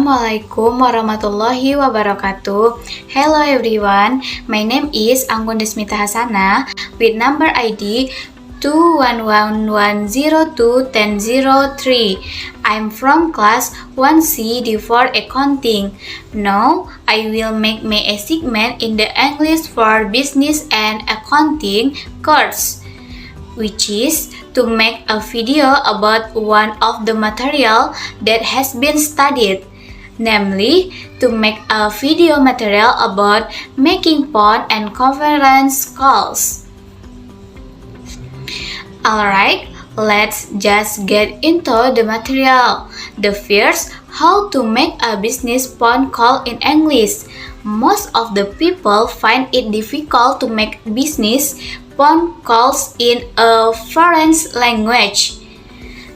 Assalamualaikum warahmatullahi wabarakatuh. Hello everyone, my name is Anggun Desmita Hasana with number ID 211102103. I'm from class 1C D4 Accounting. Now, I will make a segment in the English for Business and Accounting course, which is to make a video about one of the material that has been studied, namely to make a video material about making phone and conference calls. Alright, let's just get into the material. The first, how to make a business phone call in English. Most of the people find it difficult to make business phone calls in a foreign language.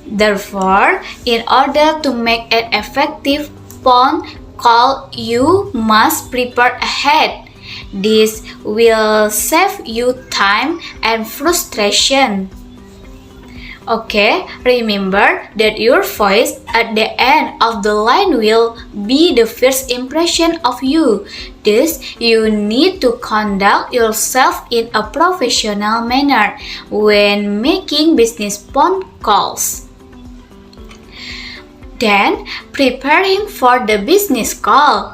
Therefore, in order to make an effective phone call, you must prepare ahead. This will save you time and frustration. Okay, remember that your voice at the end of the line will be the first impression of you. Thus, you need to conduct yourself in a professional manner when making business phone calls. Then, preparing for the business call.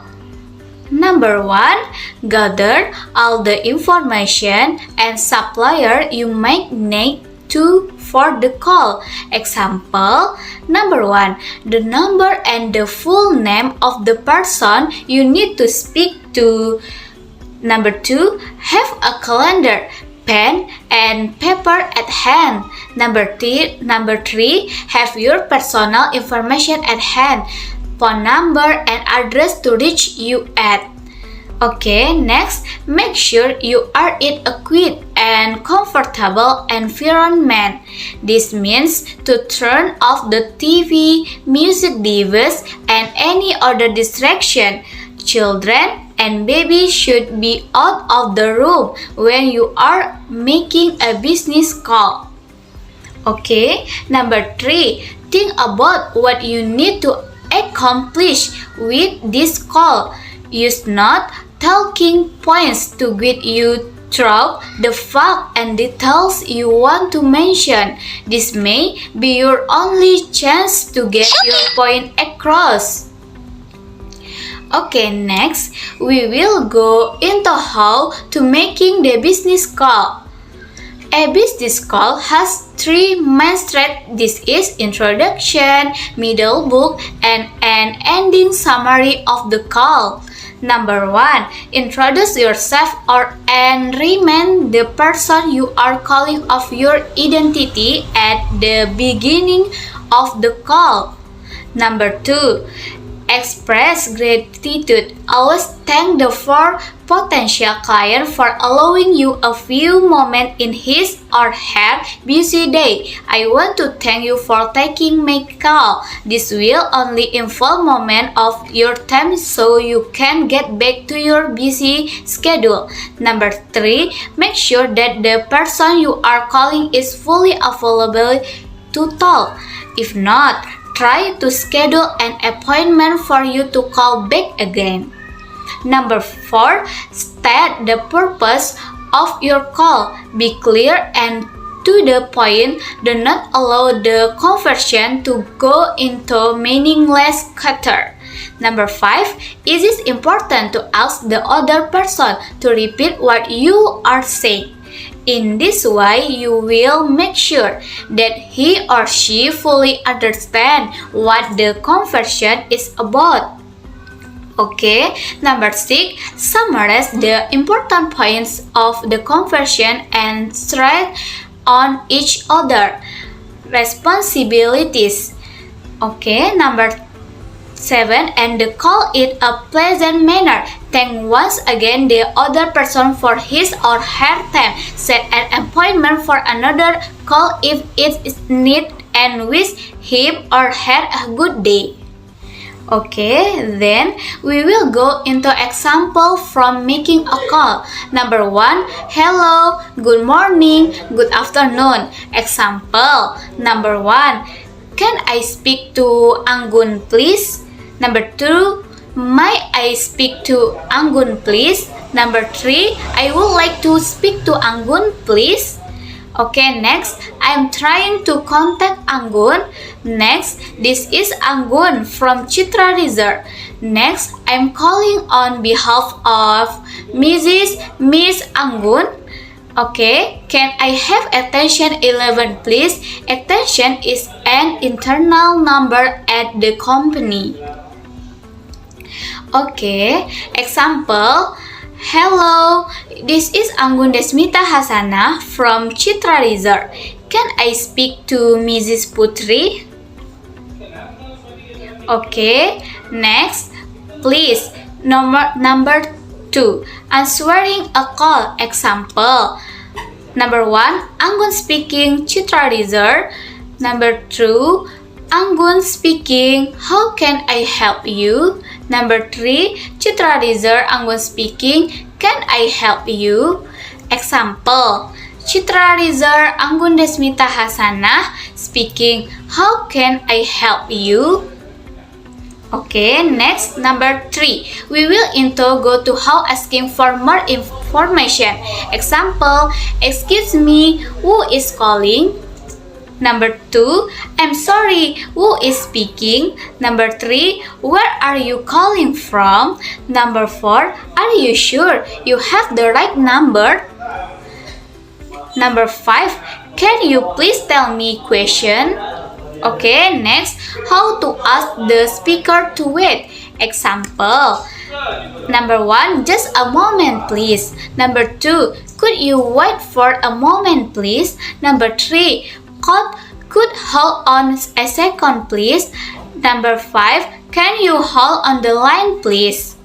Number 1, gather all the information and supplier you might need for the call. Example, number 1, the number and the full name of the person you need to speak to. Number 2, have a calendar, pen, and paper at hand. Number 3, have your personal information at hand, phone number and address to reach you at. Okay, next, make sure you are in a quiet and comfortable environment. This means to turn off the TV, music device, and any other distraction. Children and babies should be out of the room when you are making a business call. Okay, number 3, think about what you need to accomplish with this call. Use not talking points to guide you through the fact and details you want to mention. This may be your only chance to get your point across. Okay, next, we will go into how to making the business call. A business call has 3 main steps. This is introduction, middle book, and an ending summary of the call. Number 1, introduce yourself and remind the person you are calling of your identity at the beginning of the call. Number 2, express gratitude. Always thank the potential client for allowing you a few moments in his or her busy day. I want to thank you for taking my call. This will only involve moment of your time so you can get back to your busy schedule. Number 3, make sure that the person you are calling is fully available to talk. If not, try to schedule an appointment for you to call back again. Number 4, state the purpose of your call. Be clear and to the point. Do not allow the conversation to go into meaningless chatter. Number 5, it is important to ask the other person to repeat what you are saying. In this way, you will make sure that he or she fully understands what the conversation is about. Okay, number 6, summarize the important points of the conversation and stress on each other responsibilities. Okay, number 7, and call it a pleasant manner. Thank once again the other person for his or her time. Set an appointment for another call if it is needed and wish him or her a good day. Okay, then we will go into example from making a call. Number 1, hello, good morning, good afternoon. Example, number 1, can I speak to Anggun please? Number 2, may I speak to Anggun please? Number 3, I would like to speak to Anggun please. Okay, next, I'm trying to contact Anggun. Next, this is Anggun from Citra Resort. Next, I'm calling on behalf of Miss Anggun. Okay, can I have attention 11 please? Attention is an internal number at the company. Okay, example, hello, this is Anggun Desmita Hasana from Citra Resort. Can I speak to Mrs. Putri? Okay, next, please, number 2, answering a call. Example, number 1, Anggun speaking, Citra Resort. Number 2, Anggun speaking, how can I help you? Number 3, Citra Resort, Anggun speaking, can I help you? Example, Citra Resort, Anggun Desmita Hasana speaking, how can I help you? Okay, next, number 3. We will go to how asking for more information. Example, excuse me, who is calling? Number 2, I'm sorry, who is speaking? Number 3, where are you calling from? Number 4, are you sure you have the right number? Number 5, can you please tell me question? Okay, next, how to ask the speaker to wait. Example, number 1, just a moment please. Number 2, could you wait for a moment please? Number 3, could hold on a second please. Number 5, can you hold on the line please?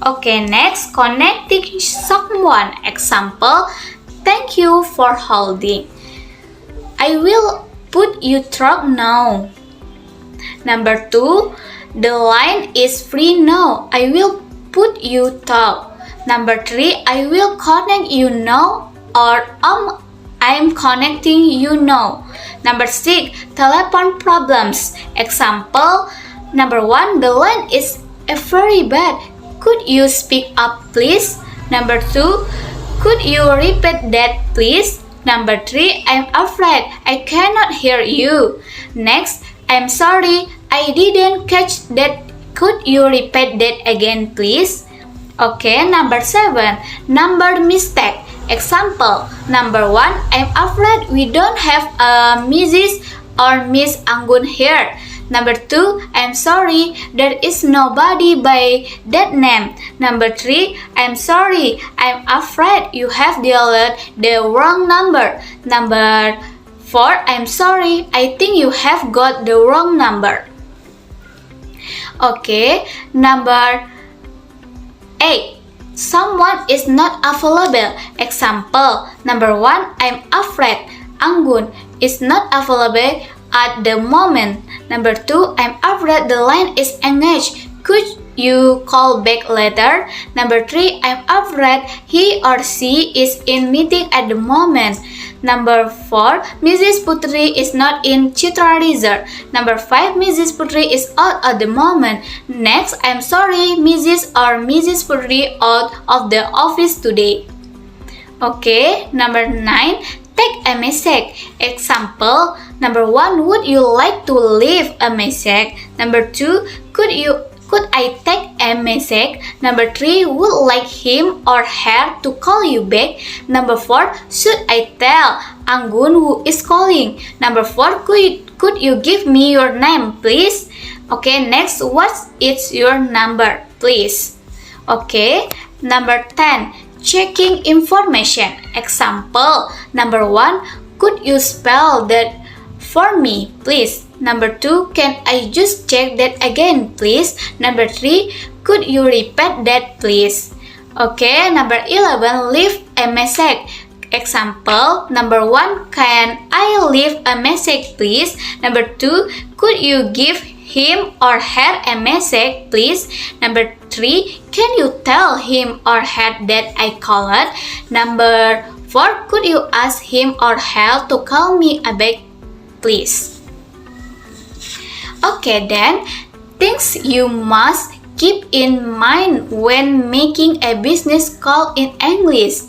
Okay, next, connecting someone. Example, thank you for holding. I will put you through now. Number 2, the line is free now. I will put you through. Number 3, I will connect you now, or I'm connecting you now. Number 6, telephone problems. Example, number 1, the line is very bad. Could you speak up please? Number 2, could you repeat that please? Number 3, I'm afraid I cannot hear you. Next, I'm sorry, I didn't catch that. Could you repeat that again please? Okay, number 7, number mistake. Example, number 1, I'm afraid we don't have a Mrs. or Miss Anggun here. Number 2, I'm sorry, there is nobody by that name. Number 3, I'm sorry, I'm afraid you have dialed the wrong number. Number 4, I'm sorry, I think you have got the wrong number. Okay, number 8. Someone is not available. Example, number 1, I'm afraid Anggun is not available at the moment. Number 2, I'm afraid the line is engaged. Could you call back later? Number 3, I'm afraid he or she is in meeting at the moment. Number 4, Mrs. Putri is not in Citra Resort. Number 5, Mrs. Putri is out at the moment. Next, I'm sorry, Mrs. or Mrs. Putri out of the office today. Okay, number 9, take a message. Example, number 1, would you like to leave a message? Number 2, could I take a message? Number 3, would like him or her to call you back? Number 4, should I tell Anggun who is calling? Number 4, could you give me your name, please? Okay, next, what is your number, please? Okay, number 10, checking information. Example, number 1, could you spell that for me, please? Number 2, can I just check that again, please? Number 3, could you repeat that, please? Okay, number 11, leave a message. Example, number 1, can I leave a message, please? Number 2, could you give him or her a message, please? Number 3, can you tell him or her that I called? Number 4, could you ask him or her to call me back, please? Okay, then Things you must keep in mind when making a business call in English.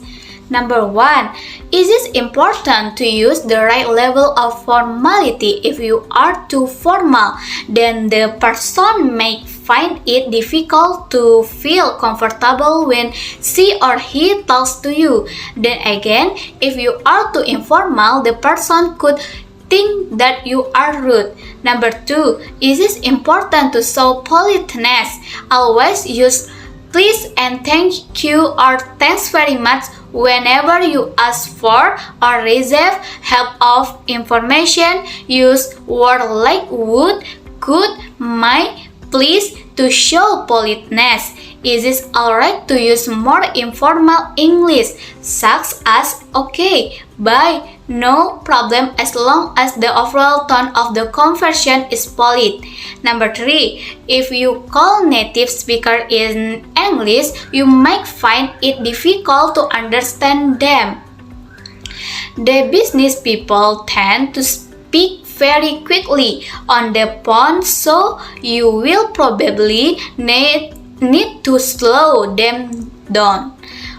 Number 1. Is it important to use the right level of formality? If you are too formal, then the person may find it difficult to feel comfortable when she or he talks to you. Then again, if you are too informal, the person could think that you are rude. Number 2. Is it important to show politeness? Always use please and thank you or thanks very much whenever you ask for or receive help of information. Use words like would, could, might, please to show politeness. Is it alright to use more informal English, such as okay, bye, no problem, as long as the overall tone of the conversation is polite. Number 3. If you call native speaker in English, you might find it difficult to understand them. The business people tend to speak very quickly on the phone, so you will probably need to slow them down.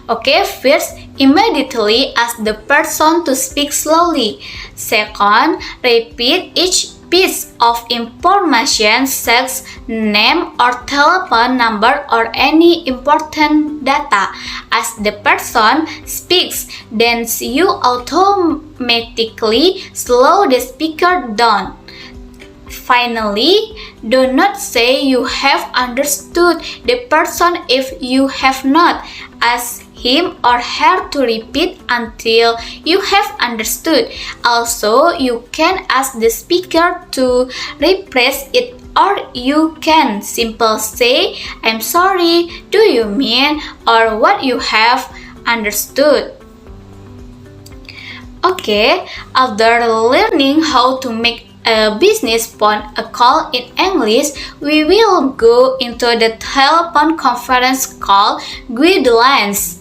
Okay, first, immediately ask the person to speak slowly. Second, repeat each piece of information, sex, name or telephone number or any important data. As the person speaks, then you automatically slow the speaker down. Finally, do not say you have understood the person if you have not. Ask him or her to repeat until you have understood. Also, you can ask the speaker to rephrase it, or you can simply say, I'm sorry, do you mean, or what you have understood. Okay, after learning how to make a business phone call in English, we will go into the telephone conference call guidelines.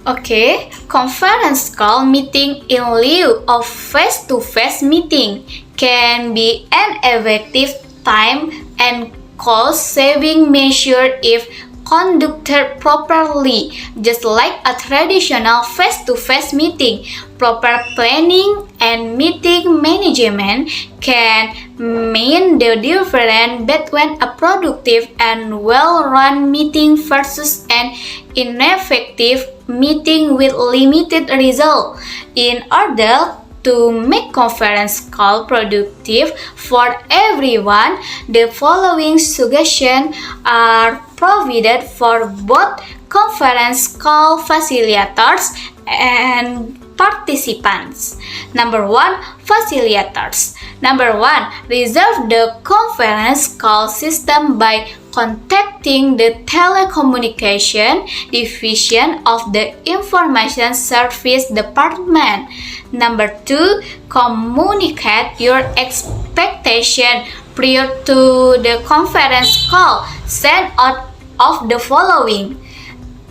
Okay, conference call meeting in lieu of face-to-face meeting can be an effective time and cost-saving measure if conducted properly. Just like a traditional face-to-face meeting, proper planning and meeting management can mean the difference between a productive and well-run meeting versus an ineffective meeting with limited result. In order to make conference call productive for everyone, the following suggestions are provided for both conference call facilitators and participants. Number 1. Facilitators. Number 1. Reserve the conference call system by contacting the telecommunication division of the information service department. Number 2. Communicate your expectation prior to the conference call. Send out of the following.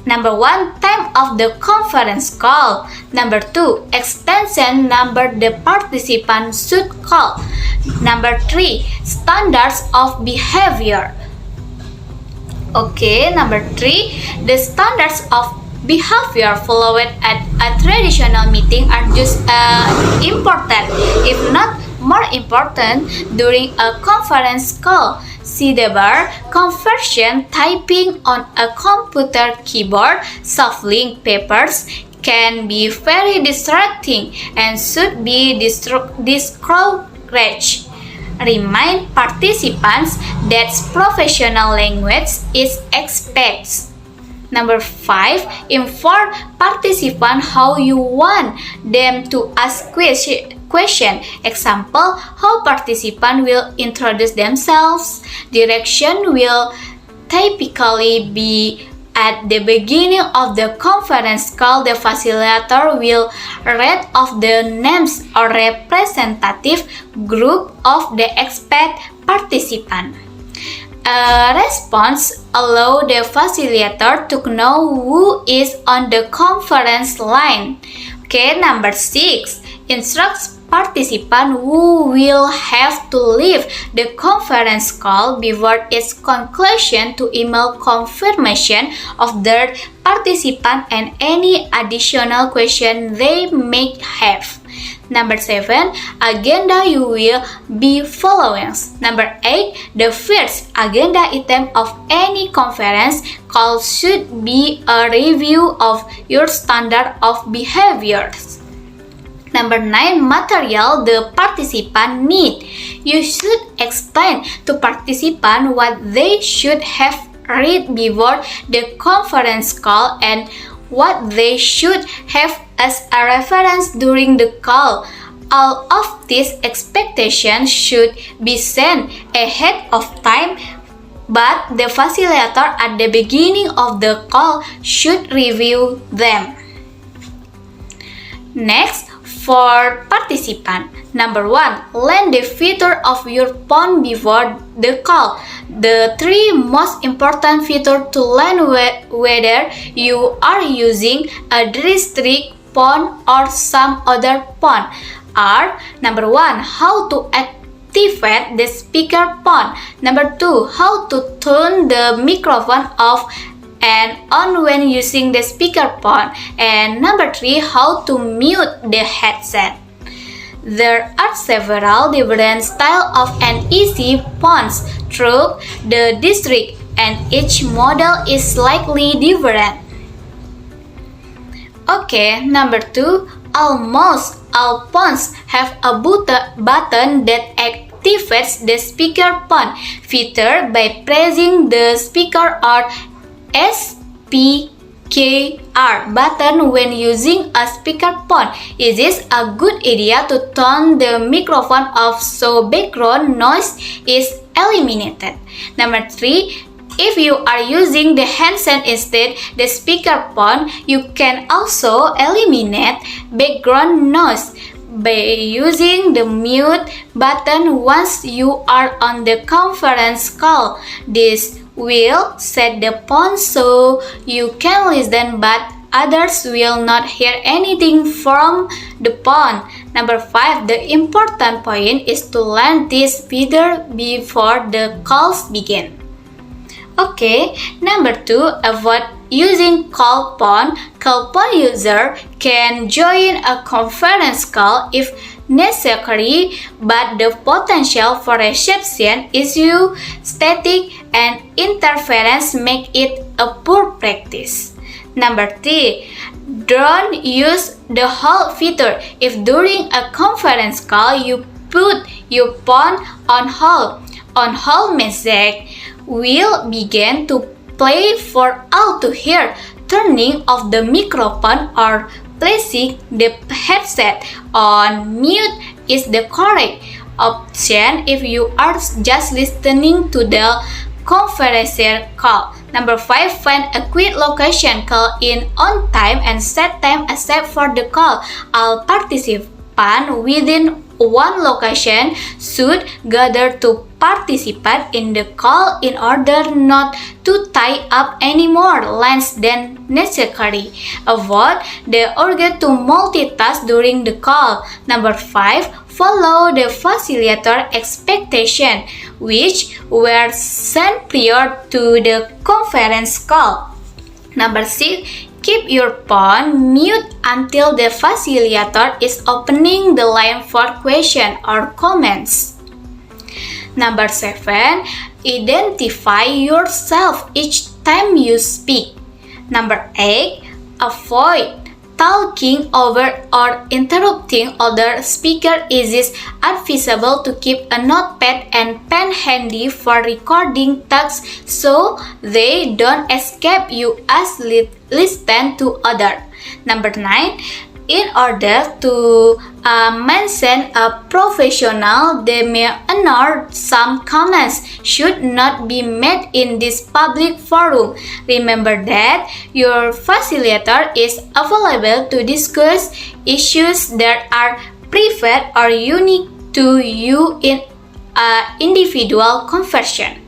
Number 1. Time of the conference call. Number 2. Extension number the participant should call. Number 3. Standards of behavior. Okay, number 3. The standards of behavior followed at a traditional meeting are just important, if not more important, during a conference call. See the bar, conversion, typing on a computer keyboard, shuffling papers can be very distracting and should be discouraged. Remind participants that professional language is expected. Number 5. Inform participants how you want them to ask question. Example, how participants will introduce themselves. Direction will typically be at the beginning of the conference call. The facilitator will read off the names or representative group of the expected participant. A response allows the facilitator to know who is on the conference line. Okay, number 6. Instruct participant who will have to leave the conference call before its conclusion to email confirmation of their participant and any additional question they may have. Number 7, agenda you will be following. Number 8, the first agenda item of any conference call should be a review of your standard of behaviors. Number 9, material the participant need. You should explain to participant what they should have read before the conference call and what they should have as a reference during the call. All of these expectations should be sent ahead of time, but the facilitator at the beginning of the call should review them. Next, for participant. Number 1, learn the feature of your phone before the call. The 3 most important features to learn whether you are using a district phone or some other phone are: number 1, how to activate the speaker phone. Number 2, how to turn the microphone off and on when using the speakerphone, and number 3, how to mute the headset. There are several different styles of an easy phones through the district, and each model is slightly different. Okay, number 2, almost all phones have a button that activates the speakerphone feature by pressing the speaker or SPKR button when using a speakerphone. It is a good idea to turn the microphone off so background noise is eliminated. Number 3, if you are using the handset instead the speakerphone, you can also eliminate background noise by using the mute button once you are on the conference call. This will set the phone so you can listen but others will not hear anything from the phone. Number 5, the important point is to learn this feature before the calls begin. Okay, number 2, avoid using call phone. Call phone user can join a conference call if necessary, but the potential for reception issue, static, and interference make it a poor practice. Number 3, don't use the hold feature. If during a conference call you put your phone on hold message will begin to play for all to hear. Turning off the microphone or placing the headset on mute is the correct option if you are just listening to the conference call. Number 5, find a quiet location, call in on time, and set time aside for the call. All participants within one location should gather to participate in the call in order not to tie up any more lines than necessary. Avoid the urge to multitask during the call. Number 5, follow the facilitator expectation, which were set prior to the conference call. Number 6, keep your phone mute until the facilitator is opening the line for question or comments. Number 7, identify yourself each time you speak. Number 8, avoid talking over or interrupting other speakers. It is advisable to keep a notepad and pen handy for recording tasks so they don't escape you as listen to others. Number 9, in order to mention a professional, some comments should not be made in this public forum. Remember that your facilitator is available to discuss issues that are private or unique to you in an individual conversation.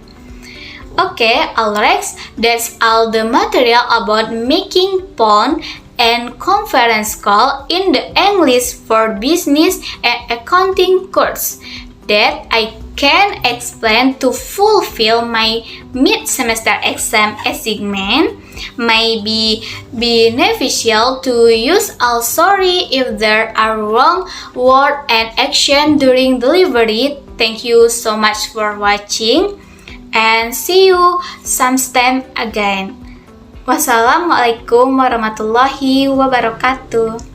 Okay, Alex, that's all the material about making phone and conference call in the English for Business and Accounting course that I can explain to fulfill my mid-semester exam assignment may be beneficial to use. I'll sorry if there are wrong word and action during delivery. Thank you so much for watching and see you sometime again. Wassalamualaikum warahmatullahi wabarakatuh.